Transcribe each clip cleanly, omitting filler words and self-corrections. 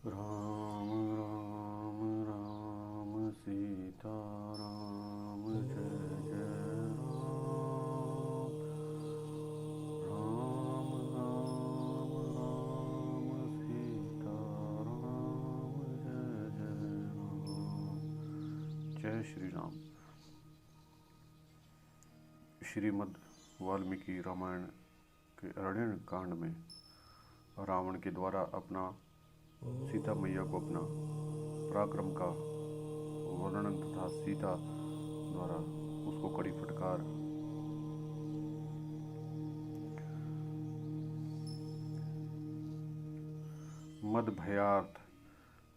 राम राम राम सीता राम जय जय राम। राम राम राम सीता राम जय जय राम। जय श्री राम। श्रीमद् वाल्मीकि रामायण के अरण्य कांड में रावण के द्वारा अपना सीता मैया को अपना पराक्रम का वर्णन तथा सीता द्वारा उसको कड़ी फटकार। मद भयार्थ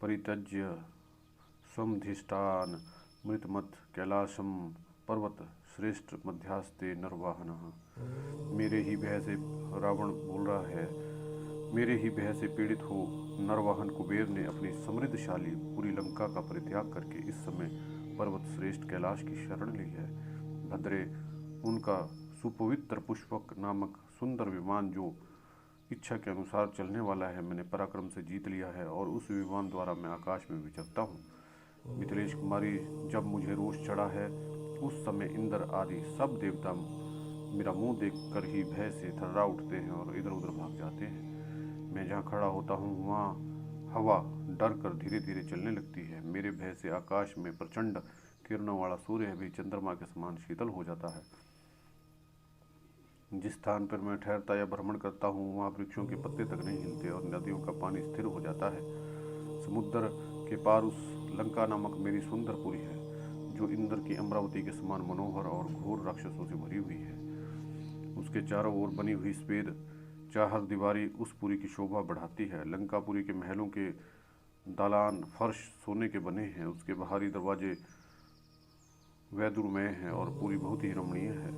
परित्यज्य स्वमधिष्ठान मृतमत कैलाशम पर्वत श्रेष्ठ मध्यास्ते नरवाहनः। मेरे ही भय से रावण बोल रहा है, मेरे ही भय से पीड़ित हो नरवाहन कुबेर ने अपनी समृद्धशाली पूरी लंका का परित्याग करके इस समय पर्वत श्रेष्ठ कैलाश की शरण ली है। भद्रे, उनका सुपवित्र पुष्पक नामक सुंदर विमान जो इच्छा के अनुसार चलने वाला है, मैंने पराक्रम से जीत लिया है और उस विमान द्वारा मैं आकाश में विचरता हूँ। मिथिलेश कुमारी, जब मुझे रोष चढ़ा है उस समय इंद्र आदि सब देवता मेरा मुंह देखकर ही भय से थर्रा उठते हैं और इधर उधर भाग जाते हैं। मैं जहाँ खड़ा होता हूँ वहाँ हवा डर कर धीरे धीरे चलने लगती है। मेरे भय से आकाश में प्रचंड किरणों वाला सूर्य भी चंद्रमा के समान शीतल हो जाता है। जिस स्थान पर मैं ठहरता या भ्रमण करता हूँ वहाँ वृक्षों के पत्ते तक नहीं हिलते और नदियों का पानी स्थिर हो जाता है। समुद्र के पार उस लंका नामक मेरी सुंदरपुरी है जो इंद्र की अमरावती के समान मनोहर और घोर राक्षसों से भरी हुई है। उसके चारों ओर बनी हुई सफेद चाहर दीवारी उस पुरी की शोभा बढ़ाती है। लंकापुरी के महलों के दालान फर्श सोने के बने हैं। उसके बाहरी दरवाजे वैदुरमय हैं और पूरी बहुत ही रमणीय है।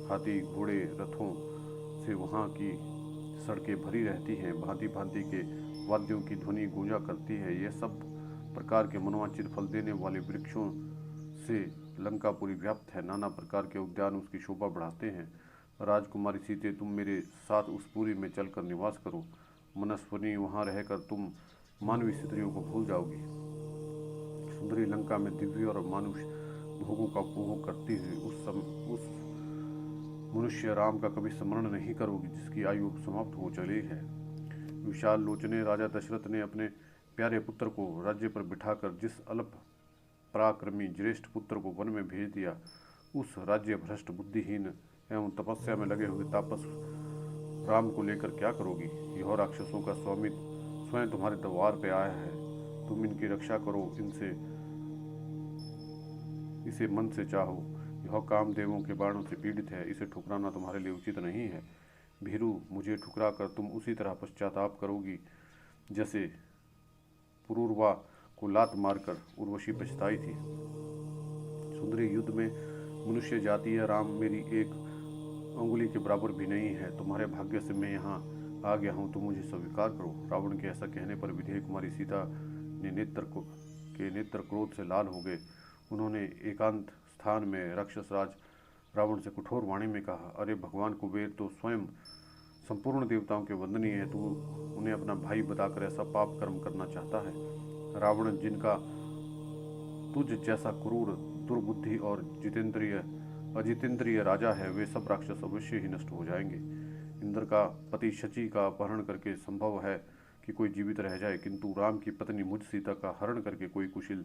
हाथी घोड़े रथों से वहाँ की सड़कें भरी रहती हैं। भांति भांति के वाद्यों की ध्वनि गूंजा करती है। यह सब प्रकार के मनोवांछित फल देने वाले वृक्षों से लंकापुरी व्याप्त है। नाना प्रकार के उद्यान उसकी शोभा बढ़ाते हैं। राजकुमारी सीते, तुम मेरे साथ उस पुरी में चलकर निवास करो। मनस्विनी, वहाँ रहकर तुम मानवीय स्त्रियों को भूल जाओगी। सुंदरी लंका में दिव्य और मानुष भोगों का उपभोग करती हुई उस मनुष्य राम का कभी स्मरण नहीं करोगी जिसकी आयु समाप्त हो चली है। विशाल लोचने राजा दशरथ ने अपने प्यारे पुत्र को राज्य पर बिठाकर जिस अल्प पराक्रमी ज्येष्ठ पुत्र को वन में भेज दिया, उस राज्य भ्रष्ट बुद्धिहीन एवं तपस्या में लगे हुए तापस राम को लेकर क्या करोगी? यह राक्षसों का स्वामी स्वयं तुम्हारे द्वार पे आया है। तुम इनकी रक्षा करो, इसे मन से चाहो। यह कामदेवों के बाणों से पीड़ित है, इसे ठुकराना तुम्हारे लिए उचित नहीं है। भीरू, मुझे ठुकरा कर तुम उसी तरह पश्चाताप करोगी जैसे पुरूरवा को लात मारकर उर्वशी पछताई थी। सुंदरी, युद्ध में मनुष्य जाति है राम मेरी एक अंगुली के बराबर भी नहीं है। तुम्हारे भाग्य से मैं यहाँ आ गया हूँ, तो मुझे स्वीकार करो। रावण के ऐसा कहने पर विधेय कुमारी सीता ने नेत्र क्रोध से लाल हो गए। उन्होंने एकांत स्थान में राक्षस राज रावण से कठोर वाणी में कहा, अरे भगवान कुबेर तो स्वयं संपूर्ण देवताओं के वंदनीय है, तू उन्हें अपना भाई बताकर ऐसा पाप कर्म करना चाहता है। रावण, जिनका तुझ जैसा क्रूर दुर्बुद्धि और अजितेंद्रिय राजा है, वे सब राक्षस अवश्य ही नष्ट हो जाएंगे। इंद्र का पति शची का अपहरण करके संभव है कि कोई जीवित रह जाए, किंतु राम की पत्नी मुझ सीता का हरण करके कोई कुशल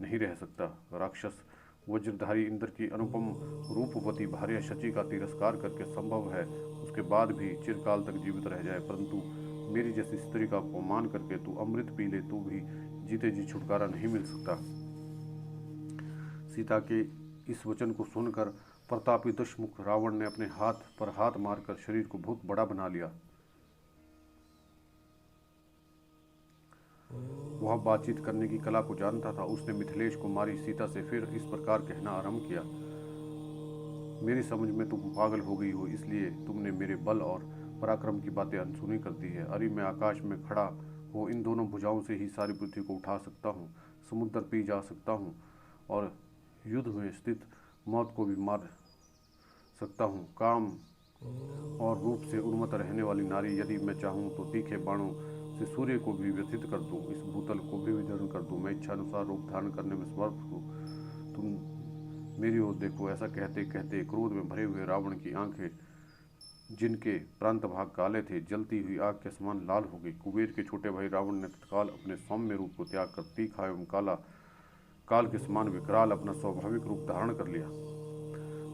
नहीं रह सकता। राक्षस वज्रधारी इंद्र की अनुपम रूपवती भार्या शची का तिरस्कार करके संभव है उसके बाद भी चिरकाल तक जीवित रह जाए, परंतु मेरी जैसी स्त्री का अपमान करके तू अमृत पी ले तो भी जीते जी छुटकारा नहीं मिल सकता। सीता के इस वचन को सुनकर प्रतापी दुष्मुख रावण ने अपने हाथ पर हाथ मारकर शरीर को बहुत बड़ा बना लिया। वह बातचीत करने की कला को जानता था। उसने मिथिलेश कुमारी सीता से फिर इस प्रकार कहना आरंभ किया, मेरी समझ में तुम पागल हो गई हो, इसलिए तुमने मेरे बल और पराक्रम की बातें अनसुनी कर दी है। अरे मैं आकाश में खड़ा हो इन दोनों भुजाओं से ही सारी पृथ्वी को उठा सकता हूँ, समुद्र पी जा सकता हूँ और युद्ध में स्थित मौत को भी मार सकता हूँ। काम और रूप से उन्मत्त रहने वाली नारी, यदि मैं चाहूँ तो तीखे बाणों से सूर्य को भी व्यथित कर दूं, इस भूतल को भी विदीर्ण कर दूं, मैं इच्छानुसार रूप धारण करने में समर्थ हूँ, तुम मेरी ओर देखो। ऐसा कहते कहते क्रोध में भरे हुए रावण की आंखें, जिनके प्रांत भाग काले थे, जलती हुई आग के समान लाल हो गई। कुबेर के छोटे भाई रावण ने तत्काल अपने सौम्य रूप को त्याग कर तीखा एवं काल के समान विकराल अपना स्वाभाविक रूप धारण कर लिया।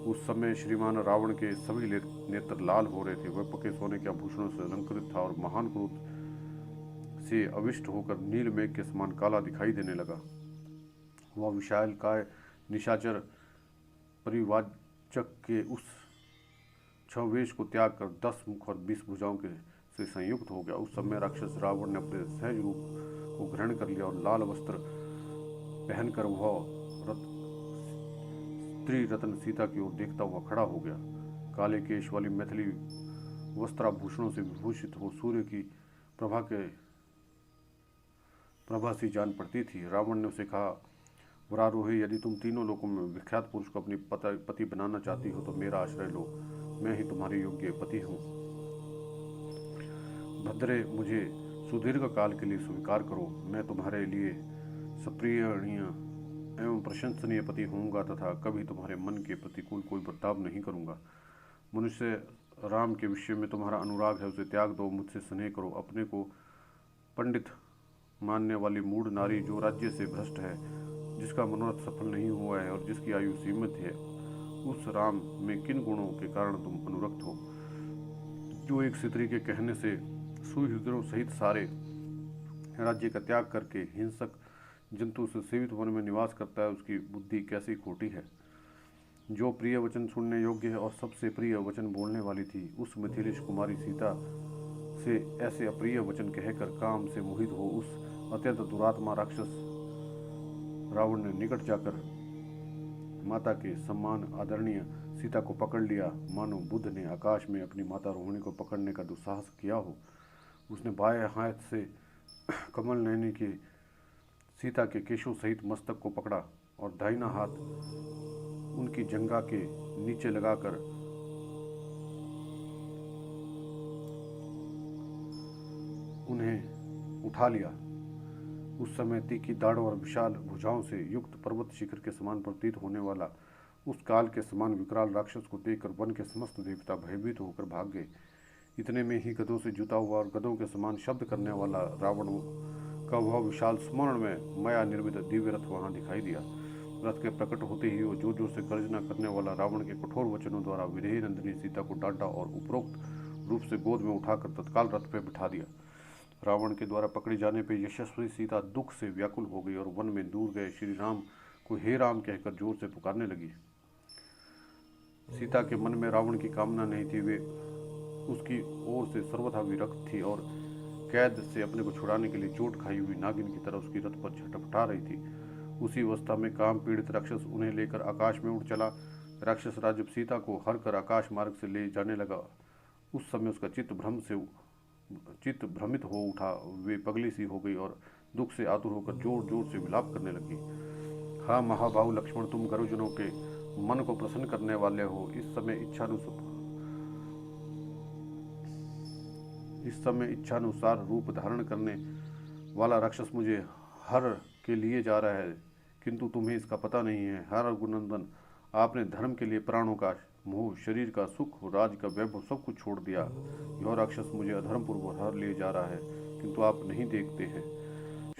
उस समय श्रीमान रावण के सभी नेत्र लाल हो रहे थे। वह पके सोने के आभूषणों से अलंकृत था और महान क्रोध से अविष्ट होकर नील मेघ के समान काला दिखाई देने लगा। वह विशाल काय निशाचर परिवाचक के उस छवेश को त्याग कर 10 मुख और 20 भुजाओं के से संयुक्त हो गया। उस समय राक्षस रावण ने अपने सहज रूप को ग्रहण कर लिया और लाल वस्त्र पहनकर वह स्त्री रत्न सीता की ओर देखता हुआ खड़ा हो गया। काले केश वाली मैथिली वस्त्राभूषणों से विभूषित हो सूर्य की प्रभा सी जान पड़ती थी। रावण ने उसे कहा, वरारोही, यदि तुम तीनों लोगों में विख्यात पुरुष को अपनी पति बनाना चाहती हो तो मेरा आश्रय लो, मैं ही तुम्हारे योग्य पति हूँ। भद्रे, मुझे सुदीर्घ काल के लिए स्वीकार करो, मैं तुम्हारे लिए सप्रियणीय एवं प्रशंसनीय पति होऊंगा तथा कभी तुम्हारे मन के प्रतिकूल कोई बर्ताव नहीं करूंगा। मनुष्य राम के विषय में तुम्हारा अनुराग है, उसे त्याग दो, मुझसे स्नेह करो। अपने को पंडित मानने वाली मूढ़ नारी जो राज्य से भ्रष्ट है, जिसका मनोरथ सफल नहीं हुआ है और जिसकी आयु सीमित है, उस राम में किन गुणों के कारण तुम अनुरक्त हो, जो एक स्त्री के कहने से सुहृदों सहित सारे राज्य का त्याग करके हिंसक जंतु से सेवित वन में निवास करता है, उसकी बुद्धि कैसी खोटी है। जो प्रिय वचन सुनने योग्य है और सबसे प्रिय वचन बोलने वाली थी, उस मिथिलेश कुमारी सीता से ऐसे अप्रिय वचन कहकर काम से मोहित हो उस अत्यंत दुरात्मा राक्षस रावण ने निकट जाकर माता के सम्मान आदरणीय सीता को पकड़ लिया, मानो बुद्ध ने आकाश में अपनी माता रोहिणी को पकड़ने का दुस्साहस किया हो। उसने बाएं हाथ से कमल नयनी की सीता के केशों सहित मस्तक को पकड़ा और दाहिना हाथ उनकी जंघा के नीचे लगाकर उन्हें उठा लिया। उस समय तीखी दाढ़ और विशाल भुजाओं से युक्त पर्वत शिखर के समान प्रतीत होने वाला उस काल के समान विकराल राक्षस को देखकर वन के समस्त देवता भयभीत होकर भाग गए। इतने में ही गधों से जुता हुआ और गधों के समान शब्द करने वाला रावण का वह विशाल स्मरण में माया निर्मित दिव्य रथ वहां दिखाई दिया। रथ के प्रकट होते ही वो जोर जोर से गर्जना करने वाला रावण के कठोर वचनों द्वारा विधेय नंदिनी सीता को डांटा और उपरोक्त रूप से गोद में उठाकर तत्काल रथ पर बिठा दिया। रावण के द्वारा पकड़ी जाने पर यशस्वी सीता दुख से व्याकुल हो गई और वन में दूर गए श्री राम को हे राम कहकर जोर से पुकारने लगी। सीता के मन में रावण की कामना नहीं थी, वे उसकी ओर से सर्वथा विरक्त थी और कैद से अपने को छुड़ाने के लिए चोट खाई हुई नागिन की तरह उसकी रथ पर झटपटा रही थी। उसी अवस्था में काम पीड़ित राक्षस उन्हें लेकर आकाश में उड़ चला। राक्षस राज जब सीता को हर कर आकाश मार्ग से ले जाने लगा, उस समय उसका चित्त भ्रमित हो उठा। वे पगली सी हो गई और दुख से आतुर होकर जोर जोर से विलाप करने लगी। हाँ महाबाहु लक्ष्मण, तुम गरुजनों के मन को प्रसन्न करने वाले हो। इस समय इच्छानुसार रूप धारण करने वाला राक्षस मुझे हर के लिए जा रहा है, किंतु तुम्हें इसका पता नहीं है। हर रघुनंदन, आपने धर्म के लिए प्राणों का मोह, शरीर का सुख, राज का वैभव सब कुछ छोड़ दिया। यह राक्षस मुझे अधर्म पूर्वक हर ले जा रहा है, किंतु आप नहीं देखते हैं।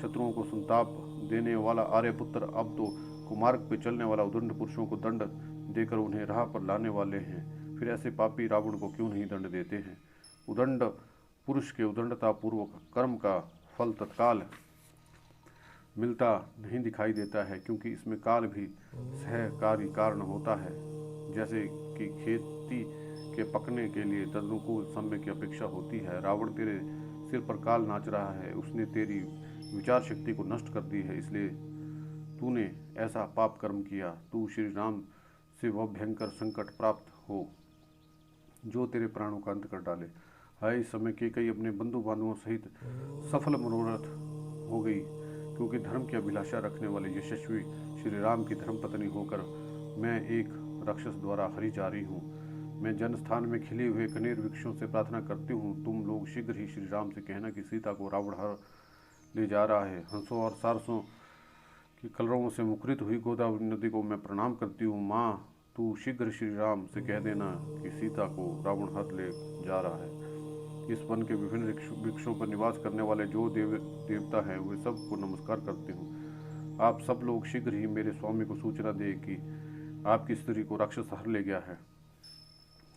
शत्रुओं को संताप देने वाला आर्यपुत्र अब तो कुमार्ग पे चलने वाला उदंड पुरुषों को दंड देकर उन्हें राह पर लाने वाले हैं। फिर ऐसे पापी रावण को क्यों नहीं दंड देते हैं। उदंड पुरुष के उदंडता पूर्वक कर्म का फल तत्काल मिलता नहीं दिखाई देता है, क्योंकि इसमें काल भी सहकारी कारण होता है। जैसे कि खेती के पकने के लिए तदनुकूल समय की अपेक्षा होती है। रावण तेरे सिर पर काल नाच रहा है, उसने तेरी विचार शक्ति को नष्ट कर दी है, इसलिए तूने ऐसा पाप कर्म किया। तू श्री राम से वह भयंकर संकट प्राप्त हो जो तेरे प्राणों का अंत कर डाले। हाय, इस समय केकई अपने बंधु बांधवों सहित सफल मनोरथ हो गई, क्योंकि धर्म की अभिलाषा रखने वाले यशस्वी श्री राम की धर्मपत्नी होकर मैं एक राक्षस द्वारा हरी जा रही हूँ। मैं जनस्थान में खिले हुए कनेर वृक्षों से प्रार्थना करती हूँ, तुम लोग शीघ्र ही श्री राम से कहना कि सीता को रावण हर ले जा रहा है। हंसों और सारसों की कलरवों से मुखरित हुई गोदावरी नदी को मैं प्रणाम करती हूँ। माँ, तू शीघ्र श्री राम से कह देना कि सीता को रावण हर ले जा रहा है। इस वन के विभिन्न वृक्षों पर निवास करने वाले जो देवता हैं, वे सबको नमस्कार करती हूँ। आप सब लोग शीघ्र ही मेरे स्वामी को सूचना दें कि आपकी स्त्री को राक्षस हर ले गया है।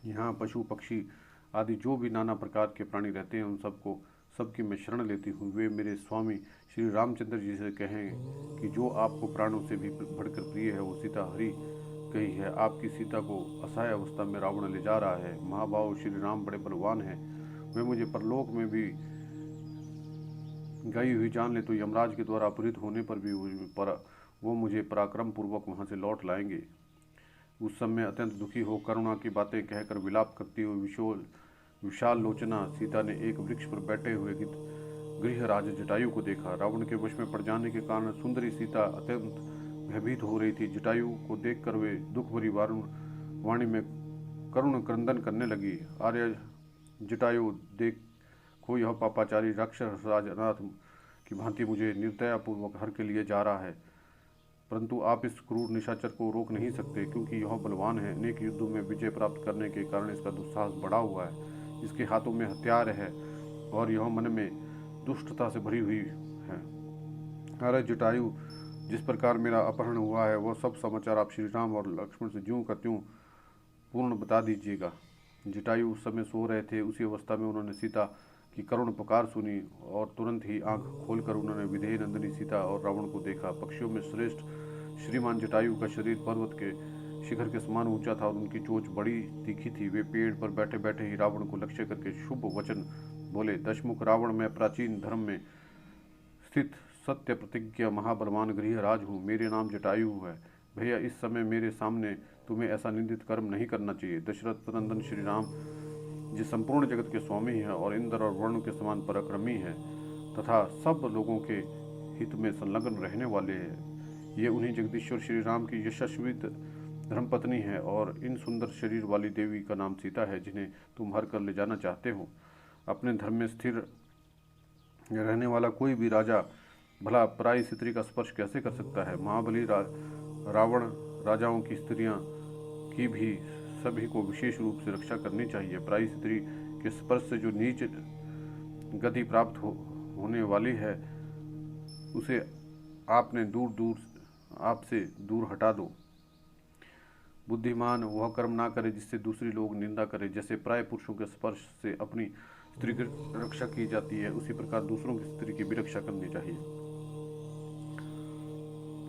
यहाँ पशु पक्षी आदि जो भी नाना प्रकार के प्राणी रहते हैं, उन सबको सबकी मैं शरण लेती हूँ। वे मेरे स्वामी श्री रामचंद्र जी से कहें कि जो आपको प्राणों से भी बढ़कर प्रिय है, वो सीता हरी गई है। आपकी सीता को असहाय अवस्था में रावण ले जा रहा है। महाभाव श्री राम बड़े बलवान हैं, वे मुझे परलोक में भी गई हुई जान ले तो यमराज के द्वारा अपहृत होने पर भी वो मुझे पराक्रम पूर्वक वहाँ से लौट लाएंगे। उस समय अत्यंत दुखी हो करुणा की बातें कहकर विलाप करती हुई विशाल लोचना सीता ने एक वृक्ष पर बैठे हुए गृहराज जटायु को देखा। रावण के वश में पड़ जाने के कारण सुंदरी सीता अत्यंत भयभीत हो रही थी। जटायु को देखकर वे दुख भरी वाणी में करुण क्रंदन करने लगी। आर्य जटायु, देखो यह पापाचारी राक्षस राज अनाथ की भांति मुझे निर्दयापूर्वक हर के लिए जा रहा है, परंतु आप इस क्रूर निशाचर को रोक नहीं सकते, क्योंकि यह बलवान है। अनेक युद्धों में विजय प्राप्त करने के कारण इसका दुस्साहस बढ़ा हुआ है। इसके हाथों में हथियार है और यह मन में दुष्टता से भरी हुई है। अरे जटायु, जिस प्रकार मेरा अपहरण हुआ है, वह सब समाचार आप श्री राम और लक्ष्मण से ज्यों का त्यों पूर्ण बता दीजिएगा। जटायु उस समय सो रहे थे। उसी अवस्था में उन्होंने सीता की करुण पुकार सुनी और तुरंत ही आंख खोलकर उन्होंने विदेह नंदिनी सीता और रावण को देखा। पक्षियों में श्रेष्ठ श्रीमान जटायु का शरीर पर्वत के शिखर के समान ऊंचा था और उनकी चोंच बड़ी तीखी थी। वे पेड़ पर बैठे बैठे ही रावण को लक्ष्य करके शुभ वचन बोले। दशमुख रावण, मैं प्राचीन धर्म में स्थित सत्य प्रतिज्ञा महाबलवान गृहराज हूँ। मेरे नाम जटायु है। भैया, इस समय मेरे सामने तुम्हें ऐसा निंदित कर्म नहीं करना चाहिए। दशरथ नंदन श्री राम जिस संपूर्ण जगत के स्वामी हैं और इंद्र और वरुण के समान पराक्रमी हैं तथा सब लोगों के हित में संलग्न रहने वाले हैं, ये उन्हीं जगदीश्वर श्री राम की यशस्वी धर्मपत्नी है और इन सुंदर शरीर वाली देवी का नाम सीता है, जिन्हें तुम हर कर ले जाना चाहते हो। अपने धर्म में स्थिर रहने वाला कोई भी राजा भला पराई स्त्री का स्पर्श कैसे कर सकता है। महाबली रावण राजाओं की स्त्रियां की भी सभी को विशेष रूप से रक्षा करनी चाहिए। पराई स्त्री के स्पर्श से जो नीच गति प्राप्त होने वाली है, उसे आपसे दूर हटा दो। बुद्धिमान वह कर्म ना करे जिससे दूसरी लोग निंदा करे। जैसे प्राय पुरुषों के स्पर्श से अपनी स्त्री की रक्षा की जाती है, उसी प्रकार दूसरों की स्त्री की भी रक्षा करनी चाहिए।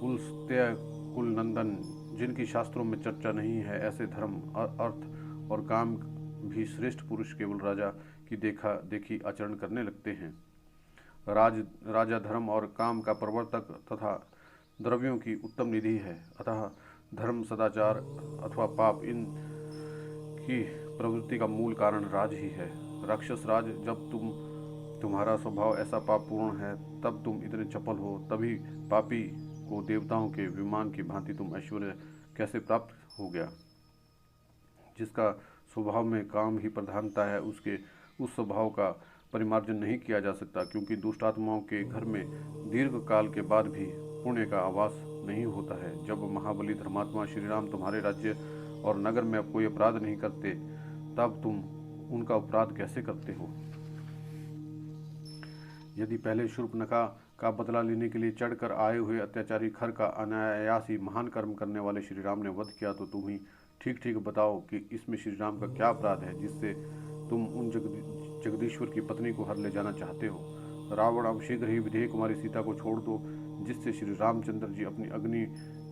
पुलस्त्य कुल नंदन, जिनकी शास्त्रों में चर्चा नहीं है, ऐसे धर्म, अर्थ और काम भी श्रेष्ठ पुरुष केवल राजा की देखा देखी आचरण करने लगते हैं। राजा धर्म और काम का प्रवर्तक तथा द्रव्यों की उत्तम निधि है। अतः धर्म, सदाचार अथवा पाप, इन की प्रवृत्ति का मूल कारण राज ही है। राक्षस राज, जब तुम्हारा स्वभाव ऐसा पापपूर्ण है, तब तुम इतने चपल हो। तभी पापी को देवताओं के विमान की भांति तुम ऐश्वर्य कैसे प्राप्त हो गया। जिसका स्वभाव में काम ही प्रधानता है, उसके उस स्वभाव का परिमार्जन नहीं किया जा सकता, क्योंकि दुष्ट आत्माओं के घर में दीर्घ काल के बाद भी पुण्य का आवास नहीं होता है। जब महाबली धर्मात्मा श्री राम तुम्हारे राज्य और नगर में अब कोई अपराध नहीं करते, तब तुम उनका अपराध कैसे करते हो। यदि पहले शूर्पणखा का बदला लेने के लिए चढ़कर आए हुए अत्याचारी खर का अनायास ही महान कर्म करने वाले श्री राम ने वध किया, तो तुम ही ठीक ठीक बताओ कि इसमें श्री राम का क्या अपराध है, जिससे तुम उन जगदीश्वर की पत्नी को हर ले जाना चाहते हो। रावण, अब शीघ्र ही विधेय कुमारी सीता को छोड़ दो, जिससे श्री रामचंद्र जी अपनी अग्नि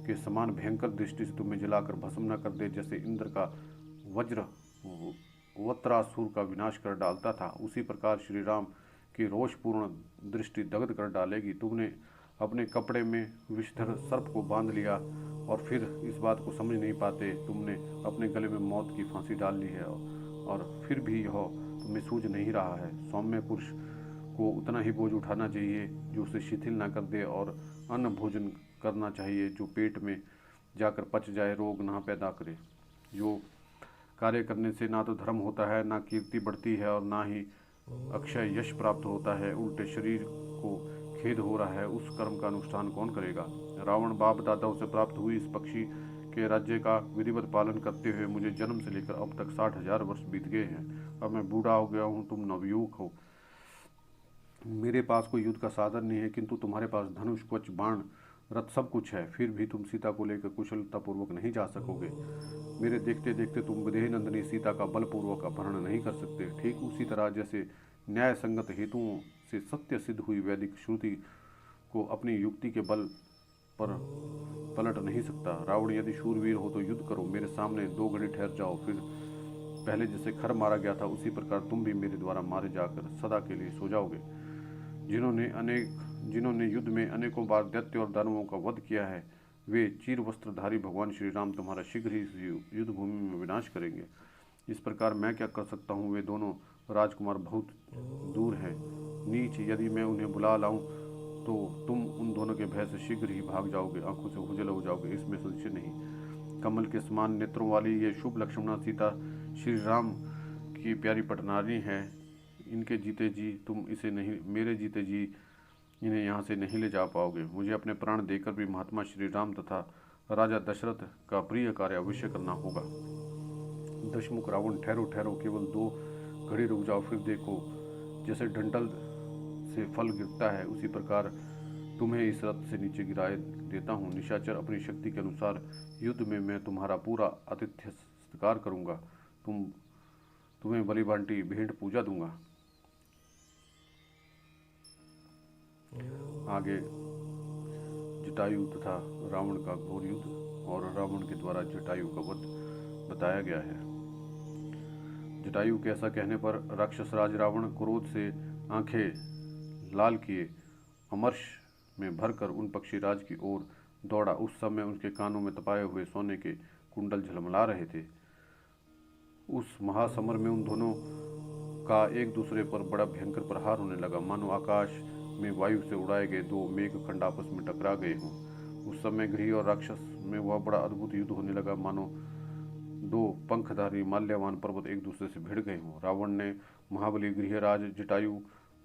के समान भयंकर दृष्टि से तुम्हें जलाकर भस्म न कर दे। जैसे इंद्र का वज्र वत्रासुर का विनाश कर डालता था, उसी प्रकार श्री राम की रोषपूर्ण दृष्टि दग्ध कर डालेगी। तुमने अपने कपड़े में विषधर सर्प को बांध लिया और फिर इस बात को समझ नहीं पाते तुमने अपने गले में मौत की फांसी डाल ली है, और फिर भी यह तुम्हें सूझ नहीं रहा है। सौम्य पुरुष को उतना ही बोझ उठाना चाहिए जो उसे शिथिल ना कर दे, और अन्न भोजन करना चाहिए जो पेट में जाकर पच जाए, रोग ना पैदा करे। जो कार्य करने से ना तो धर्म होता है, ना कीर्ति बढ़ती है, और ना ही अक्षय यश प्राप्त होता है। उल्टे शरीर को खेद हो रहा है, उस कर्म का अनुष्ठान कौन करेगा। रावण बाप दादाओं से प्राप्त हुई इस पक्षी के राज्य का विधिवत पालन करते हुए मुझे जन्म से लेकर अब तक 60,000 वर्ष बीत गए हैं। अब मैं बूढ़ा हो गया हूँ, तुम नवयुवक हो। मेरे पास कोई युद्ध का साधन नहीं है, किंतु तुम्हारे पास धनुष, कवच, बाण, रथ सब कुछ है। फिर भी तुम सीता को लेकर कुशलतापूर्वक नहीं जा सकोगे। मेरे देखते देखते तुम विदेह नंदिनी सीता का बलपूर्वक अपहरण नहीं कर सकते। ठीक उसी तरह जैसे न्याय संगत हेतुओं से सत्य सिद्ध हुई वैदिक श्रुति को अपनी युक्ति के बल पर पलट नहीं सकता। रावण यदि शूरवीर हो तो युद्ध करो, मेरे सामने 2 घड़ी ठहर जाओ। फिर पहले जैसे खर मारा गया था उसी प्रकार तुम भी मेरे द्वारा मारे जाकर सदा के लिए सो जाओगे। जिन्होंने युद्ध में अनेकों बार दैत्य और दानवों का वध किया है, वे चीर वस्त्रधारी भगवान श्री राम तुम्हारा शीघ्र ही युद्ध भूमि में विनाश करेंगे। इस प्रकार मैं क्या कर सकता हूँ, वे दोनों राजकुमार बहुत दूर हैं। नीच यदि मैं उन्हें बुला लाऊं तो तुम उन दोनों के भय से शीघ्र ही भाग जाओगे, आंखों से ओझल हो जाओगे, इसमें संशय नहीं। कमल के समान नेत्रों वाली ये शुभ लक्ष्मणा सीता श्री राम की प्यारी पटनारी है। इनके जीते जी तुम इसे नहीं, मेरे जीते जी इन्हें यहाँ से नहीं ले जा पाओगे। मुझे अपने प्राण देकर भी महात्मा श्री राम तथा राजा दशरथ का प्रिय कार्य अवश्य करना होगा। दशमुख रावण, ठहरो ठहरो, केवल 2 घड़ी रुक जाओ, फिर देखो। जैसे डंठल से फल गिरता है उसी प्रकार तुम्हें इस रथ से नीचे गिराए देता हूँ। निशाचर, अपनी शक्ति के अनुसार युद्ध में मैं तुम्हारा पूरा आतिथ्य सत्कार करूँगा। तुम्हें बलि बांटी भेंट पूजा दूंगा। आगे जटायु तथा रावण का घोर युद्ध और रावण के द्वारा जटायु का वध बताया गया है। जटायु के ऐसा कहने पर राक्षस राज रावण क्रोध से आंखें लाल किए अमर्ष में भरकर उन पक्षीराज की ओर दौड़ा। उस समय उनके कानों में तपाए हुए सोने के कुंडल झलमला रहे थे। उस महासमर में उन दोनों का एक दूसरे पर बड़ा भयंकर प्रहार होने लगा, मानो आकाश में वायु से उड़ाए गए 2 मेघ खंड आपस में टकरा गए हों। उस समय गृह और राक्षस में वह बड़ा अद्भुत युद्ध होने लगा, मानो 2 पंखधारी माल्यवान पर्वत एक दूसरे से भिड़ गए हों। रावण ने महाबली गृहराज जटायु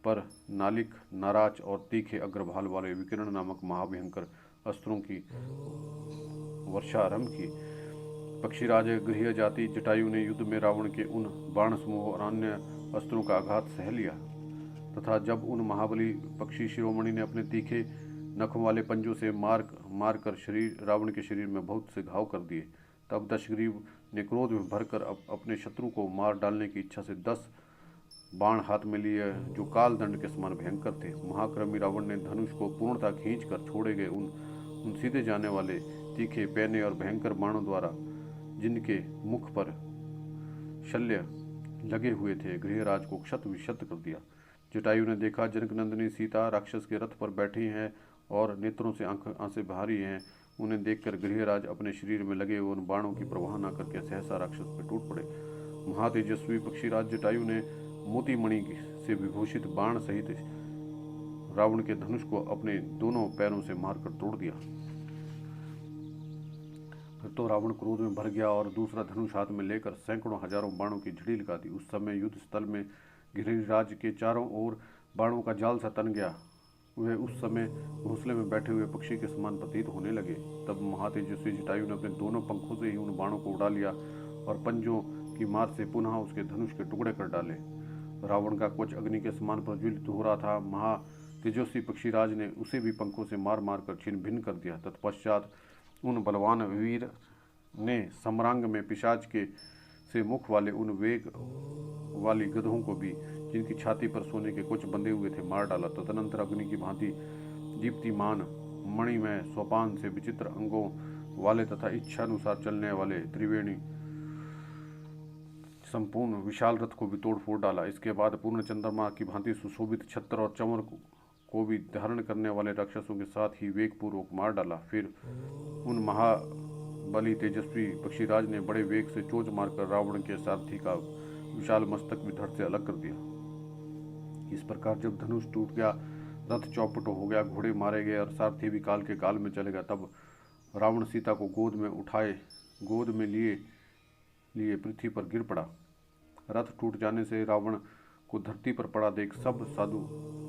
पर नालिक, नाराच और तीखे अग्रभाल वाले विकिरण नामक महाभयंकर अस्त्रों की वर्षा आरंभ की। पक्षीराज गृह जाति जटायु ने युद्ध में रावण के उन बाण समूह और अन्य अस्त्रों का आघात सह लिया तथा जब उन महाबली पक्षी शिरोमणि ने अपने तीखे नखों वाले पंजों से मार कर रावण के शरीर में बहुत से घाव कर दिए, तब दशग्रीव ने क्रोध में भरकर अपने शत्रु को मार डालने की इच्छा से 10 बाण हाथ में लिए जो काल दंड के समान भयंकर थे। महाक्रमी रावण ने धनुष को पूर्णतः खींचकर छोड़े गए उन सीधे जाने वाले तीखे, पैने और भयंकर बाणों द्वारा जिनके मुख पर शल्य लगे हुए थे, गृहराज को क्षत विक्षत कर दिया। जटायु ने देखा जनकनंदिनी सीता राक्षस के रथ पर बैठी हैं और नेत्रों से आंखें बाहरी हैं। उन्हें देखकर गृहराज अपने शरीर में लगे हुए उन बाणों की परवाह न करके सहसा राक्षस पर टूट पड़े। महातेजस्वी पक्षीराज जटायु ने मोती मणि से विभूषित बाण सहित रावण के धनुष को अपने दोनों पैरों से मारकर तोड़ दिया। फिर तो रावण क्रोध में भर गया और दूसरा धनुष हाथ में लेकर सैकड़ों हजारों बाणों की झड़ी लगा दी। उस समय युद्ध स्थल में गिरिराज के चारों ओर बाणों का जाल सा तन गया। वे उस समय घोंसले में बैठे हुए पक्षी के समान प्रतीत होने लगे। तब महातेजस्वी जटायु ने अपने दोनों पंखों से ही उन बाणों को उड़ा लिया और पंजों की मार से पुनः उसके धनुष के टुकड़े कर डाले। रावण का कवच अग्नि के समान प्रज्वलित हो रहा था। महातेजस्वी पक्षीराज ने उसे भी पंखों से मार मार कर छिन्न भिन्न कर दिया। तत्पश्चात उन बलवान वीर ने सम्रांग में पिशाच के से मुख वाले उन वेग वाली गधों को भी, जिनकी छाती पर सोने के कुछ बंधे हुए थे, मार डाला। तदनंतर अग्नि की भांति दीप्तिमान मणिमय सोपान से विचित्र अंगों वाले तथा इच्छानुसार चलने वाले त्रिवेणी संपूर्ण विशाल रथ को भी तोड़ फोड़ डाला। इसके बाद पूर्ण चंद्रमा की भांति सुशोभित छत्र और चंवर को भी धारण करने वाले राक्षसों के साथ ही वेगपूर्वक मार डाला। फिर उन महाबली तेजस्वी पक्षीराज ने बड़े वेग से चोंच मारकर रावण के सारथी का विशाल मस्तक भी धड़ से अलग कर दिया। इस प्रकार जब धनुष टूट गया, रथ चौपट हो गया, घोड़े मारे गए और सारथी भी काल के काल में चले गया, तब रावण सीता को गोद में लिए पृथ्वी पर गिर पड़ा। रथ टूट जाने से रावण को धरती पर पड़ा देख सब साधु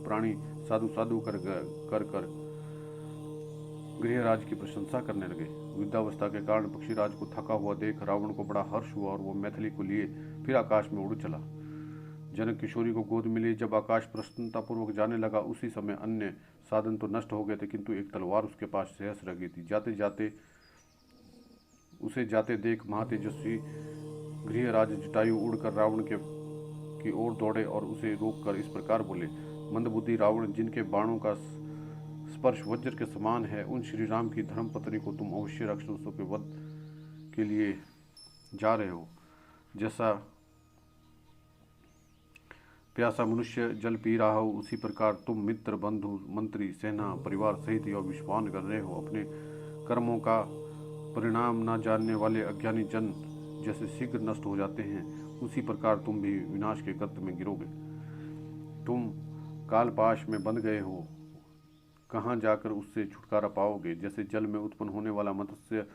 प्राणी साधु साधु कर गृहराज की प्रशंसा करने लगे। वृद्धावस्था के कारण पक्षीराज को थका हुआ देख रावण को बड़ा हर्ष हुआ और वो मैथिली को लिए फिर आकाश में उड़ चला। जनक किशोरी को गोद में लिए जब आकाश प्रसन्नतापूर्वक जाने लगा, उसी समय अन्य साधन तो नष्ट हो गए थे, किंतु एक तलवार उसके पास सहस रह गई थी। जाते देख महातेजस्वी गृहराज जटायु उड़कर रावण की ओर दौड़े और उसे रोककर इस प्रकार बोले, मंदबुद्धि रावण, जिनके बाणों का स्पर्श वज्र के समान है, उन श्री राम की धर्मपत्नी को तुम अवश्य राक्षसों के वध के लिए जा रहे हो। जैसा प्यासा मनुष्य जल पी रहा हो, उसी प्रकार तुम मित्र बंधु मंत्री सेना परिवार सहित यह विश्वास कर रहे हो। अपने कर्मों का परिणाम न जानने वाले अज्ञानी जन जैसे शीघ्र नष्ट हो जाते हैं, उसी प्रकार तुम भी विनाश के गर्त में गिरोगे। तुम कालपाश में बंध गए हो, कहाँ जाकर उससे छुटकारा पाओगे। जैसे जल में उत्पन्न होने वाला मत्स्य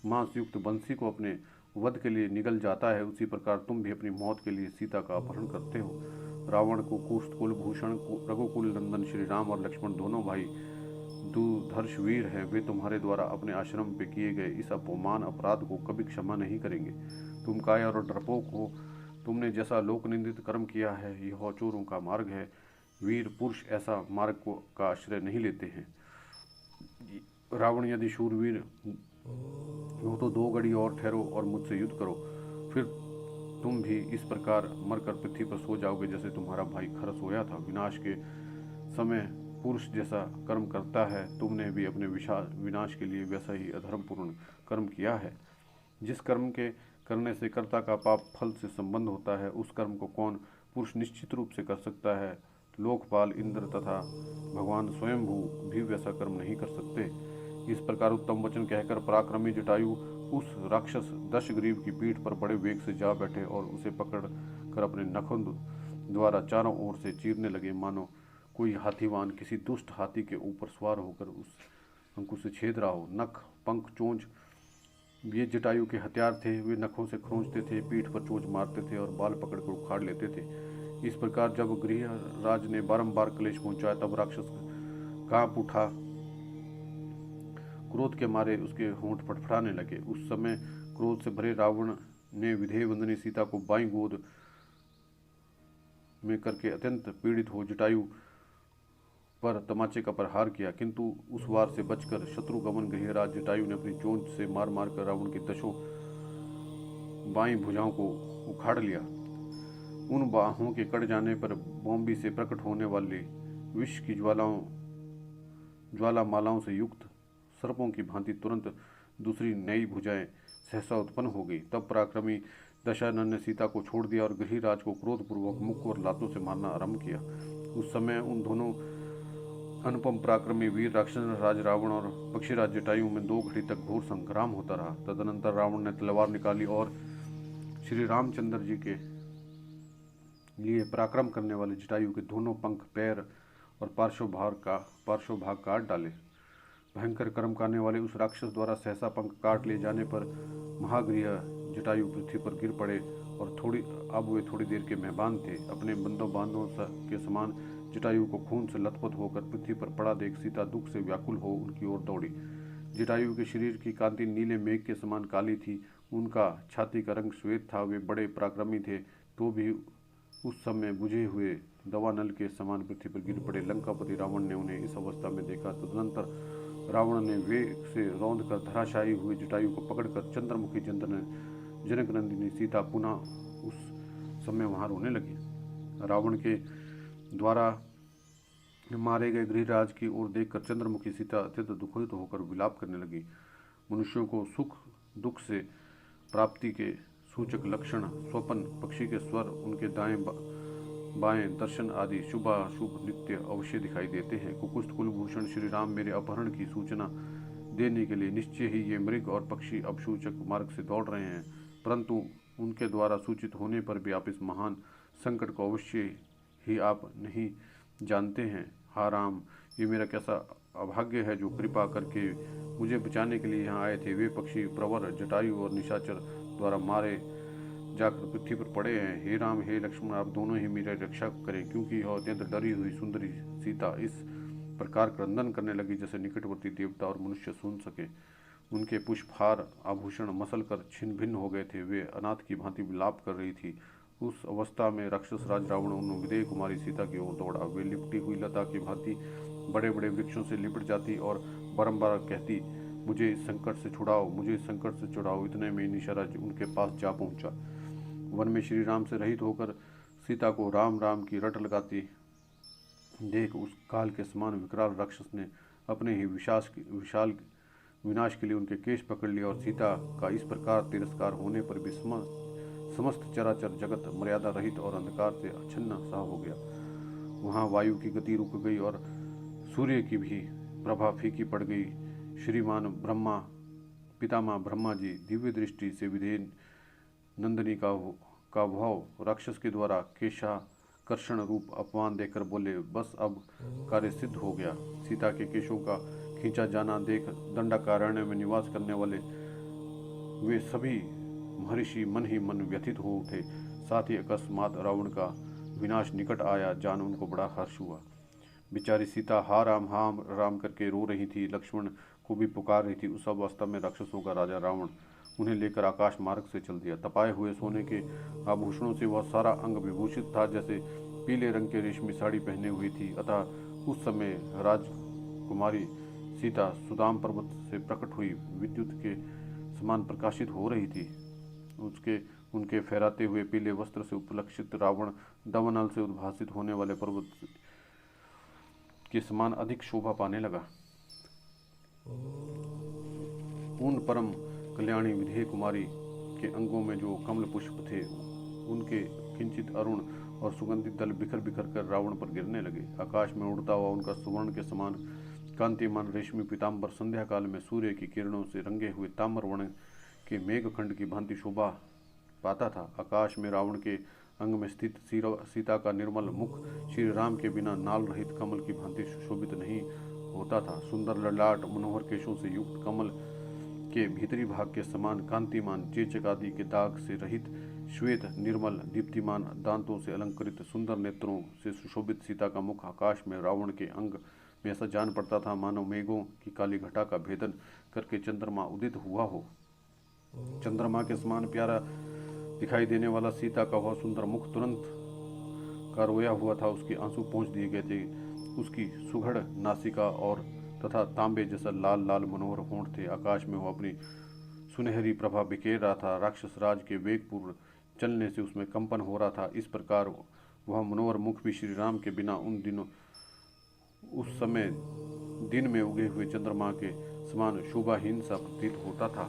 मांस युक्त बंसी को अपने वध के लिए निगल जाता है, उसी प्रकार तुम भी अपनी मौत के लिए सीता का अपहरण करते हो। रावण को कुष्ठकुल भूषण रघुकुल नंदन श्री राम और लक्ष्मण दोनों भाई दुधर्ष वीर है, वे तुम्हारे द्वारा अपने आश्रम पे किए गए इस अपमान अपराध को कभी क्षमा नहीं करेंगे। तुम कायर और डरपोक हो, तुमने जैसा लोकनिंदित कर्म किया है, यह चोरों का मार्ग है। वीर पुरुष ऐसा मार्ग का आश्रय नहीं लेते हैं। रावण, यदि शूरवीर हो तो 2 घड़ी और ठहरो और मुझसे युद्ध करो, फिर तुम भी इस प्रकार मरकर पृथ्वी पर सो जाओगे जैसे तुम्हारा भाई खर सोया था। विनाश के समय पुरुष जैसा कर्म करता है, तुमने भी अपने विनाश के लिए वैसा ही अधर्मपूर्ण कर्म किया है। जिस कर्म के करने से कर्ता का पाप फल से संबंध होता है, उस कर्म को कौन पुरुष निश्चित रूप से कर सकता है। लोकपाल इंद्र तथा भगवान स्वयंभू भी वैसा कर्म नहीं कर सकते। इस प्रकार उत्तम वचन कहकर पराक्रमी जटायु उस राक्षस दशग्रीव की पीठ पर बड़े वेग से जा बैठे और उसे पकड़ कर अपने नखों द्वारा चारों ओर से चीरने लगे, मानो कोई हाथीवान किसी दुष्ट हाथी के ऊपर सवार होकर उस अंकुश से छेद रहा हो। नख, पंख, चोंच ये जटायु के हथियार थे। वे नखों से खरोंचते थे, पीठ पर चोंच मारते थे और बाल पकड़कर उखाड़ लेते थे। इस प्रकार जब गृहराज ने बारंबार क्लेश पहुंचाया, तब राक्षस कांप उठा। क्रोध के मारे उसके होंठ फड़फड़ाने लगे। उस समय क्रोध से भरे रावण ने विधेय वंदनी सीता को बाईं गोद में करके अत्यंत पीड़ित हो जटायु पर तमाचे का प्रहार किया, किंतु उस वार से बचकर शत्रुगमन गृहराज जटायु ने अपनी चोंच से मार मार कर रावण की दशों बाईं भुजाओं को उखाड़ लिया। उन बाहों के कट जाने पर बॉम्बी से प्रकट होने वाली विष की ज्वालामालाओं से युक्त सर्पों की भांति तुरंत दूसरी नई भुजाएं सहसा उत्पन्न हो गई। तब पराक्रमी दशरथ ने सीता को छोड़ दिया और गृहराज को क्रोधपूर्वक मुक्क और लातों से मारना आरंभ किया। उस समय उन दोनों अनुपम पराक्रमी वीर राक्षस राज रावण और पक्षीराज जटायु में 2 घड़ी तक घोर संग्राम होता रहा। तदनंतर रावण ने तलवार निकाली और श्री रामचंद्र जी के लिए पराक्रम करने वाले जटायु के दोनों पंख, पैर और पार्श्वभाग काट डाले। भयंकर कर्म करने वाले उस राक्षस द्वारा सहसा पंख काट ले जाने पर महागृह जटायु पृथ्वी पर गिर पड़े और अब वे थोड़ी देर के मेहमान थे। अपने बंदों बांधों के समान जटायु को खून से लथपथ होकर पृथ्वी पर पड़ा देख सीता दुख से व्याकुल हो उनकी ओर दौड़ी। जटायु के शरीर की कांति नीले मेघ के समान काली थी, उनका छाती का रंग श्वेत था। वे बड़े पराक्रमी थे, तो भी उस समय बुझे हुए दवानल के समान पृथ्वी पर गिर पड़े। लंकापति रावण ने उन्हें इस अवस्था में देखा। तदनंतर रावण ने वेग से रौंद कर धराशायी हुए जटायु को पकड़कर चंद्रमुखी जनक नंदिनी सीता पुनः उस समय वहां रोने लगी। रावण के द्वारा मारे गए गृहराज की ओर देखकर चंद्रमुखी सीता अत्यंत दुखित होकर विलाप करने लगी। मनुष्यों को सुख दुख से प्राप्ति के सूचक लक्षण स्वपन, पक्षी के स्वर, उनके दाएं बाएं दर्शन आदि शुभाशुभ नित्य अवश्य दिखाई देते हैं। कुकुष्ठ कुलभूषण श्री राम मेरे अपहरण की सूचना देने के लिए निश्चय ही ये मृग और पक्षी अब सूचक मार्ग से दौड़ रहे हैं, परंतु उनके द्वारा सूचित होने पर भी आप इस महान संकट को अवश्य ही आप नहीं जानते हैं। हा राम, ये मेरा कैसा अभाग्य है जो कृपा करके मुझे बचाने के लिए यहाँ आए थे। वे पक्षी प्रवर जटायु और निशाचर द्वारा मारे जाकर पृथ्वी पर पड़े हैं। हे राम, हे लक्ष्मण, आप दोनों ही मेरी रक्षा करें, क्योंकि यह अत्यंत डरी हुई सुंदरी सीता इस प्रकार क्रंदन करने लगी जैसे निकटवर्ती देवता और मनुष्य सुन सके। उनके पुष्पहार आभूषण मसल कर छिन्न भिन्न हो गए थे। वे अनाथ की भांति विलाप कर रही थी। उस अवस्था में राक्षस राज रावण उन विदेह कुमारी सीता की ओर दौड़ा। वे लिपटी हुई लता की भांति बड़े बड़े वृक्षों से लिपट जाती और बारंबार कहती, मुझे इस संकट से छुड़ाओ, मुझे इस संकट से छुड़ाओ। इतने में निशाचर उनके पास जा पहुंचा। वन में श्री राम से रहित होकर सीता को राम राम की रट लगाती देख उस काल के समान विकराल राक्षस ने अपने ही विशाल विनाश के लिए उनके केश पकड़ लिया, और सीता का इस प्रकार तिरस्कार होने पर भी समस्त चराचर जगत मर्यादा रहित और अंधकार से अछन्न सा हो गया। वहाँ वायु की गति रुक गई और सूर्य की भी प्रभा फीकी पड़ गई। श्रीमान ब्रह्मा पितामह ब्रह्मा जी दिव्य दृष्टि से विधेय नंदिनी का भाव राक्षस के द्वारा केशाकर्षण रूप अपमान देकर बोले, बस अब कार्य सिद्ध हो गया। सीता के केशों का खींचा जाना देख दंडकारण्य में निवास करने वाले वे सभी महर्षि मन ही मन व्यथित हो उठे। साथ ही अकस्मात रावण का विनाश निकट आया जान उनको बड़ा हर्ष हुआ। बेचारी सीता हा राम करके रो रही थी, लक्ष्मण को भी पुकार रही थी। उस अवस्था में राक्षसों का राजा रावण उन्हें लेकर आकाश मार्ग से चल दिया। तपाए हुए सोने के आभूषणों से वह सारा अंग विभूषित था, जैसे पीले रंग के रेशमी साड़ी पहने हुई थी। अतः उस समय राजकुमारी सीता सुदाम पर्वत से प्रकट हुई विद्युत के समान प्रकाशित हो रही थी। उनके फहराते हुए पीले वस्त्र से उपलक्षित रावण दमनल से उद्भासित होने वाले पर्वत के समान अधिक शोभा पाने लगा। उन परम कल्याणी विधेय कुमारी के अंगों में जो कमल पुष्प थे, उनके किंचित अरुण और सुगंधित दल बिखर बिखर कर रावण पर गिरने लगे। आकाश में उड़ता हुआ उनका सुवर्ण के समान कांतिमान रेशमी पीताम्बर संध्या काल में सूर्य की किरणों से रंगे हुए ताम्र वर्ण के मेघखंड की भांति शोभा पाता था। आकाश में रावण के अंग में स्थित सीता का निर्मल मुख श्री राम के बिना नाल रहित कमल की भांति सुशोभित नहीं होता था। सुंदर ललाट मनोहर केशों से युक्त कमल के भीतरी भाग के समान कांतिमान चेचक आदि के दाग से रहित श्वेत निर्मल दीप्तिमान दांतों से अलंकृत सुंदर नेत्रों से सुशोभित सीता का मुख आकाश में रावण के अंग में ऐसा जान पड़ता था मानो मेघों की काली घटा का भेदन करके चंद्रमा उदित हुआ हो। चंद्रमा के समान प्यारा दिखाई देने वाला सीता का वह सुंदर मुख तुरंत का रोया हुआ था। उसके आंसू पहुँच दिए गए थे। उसकी सुघड़ नासिका और तथा तांबे जैसा लाल लाल मनोहर होंठ थे। आकाश में वह अपनी सुनहरी प्रभा बिखेर रहा था। राक्षस राज के वेगपूर्ण चलने से उसमें कंपन हो रहा था। इस प्रकार वह मनोहर मुख भी श्री राम के बिना उस समय दिन में उगे हुए चंद्रमा के समान शोभाहीन सा प्रतीत होता था।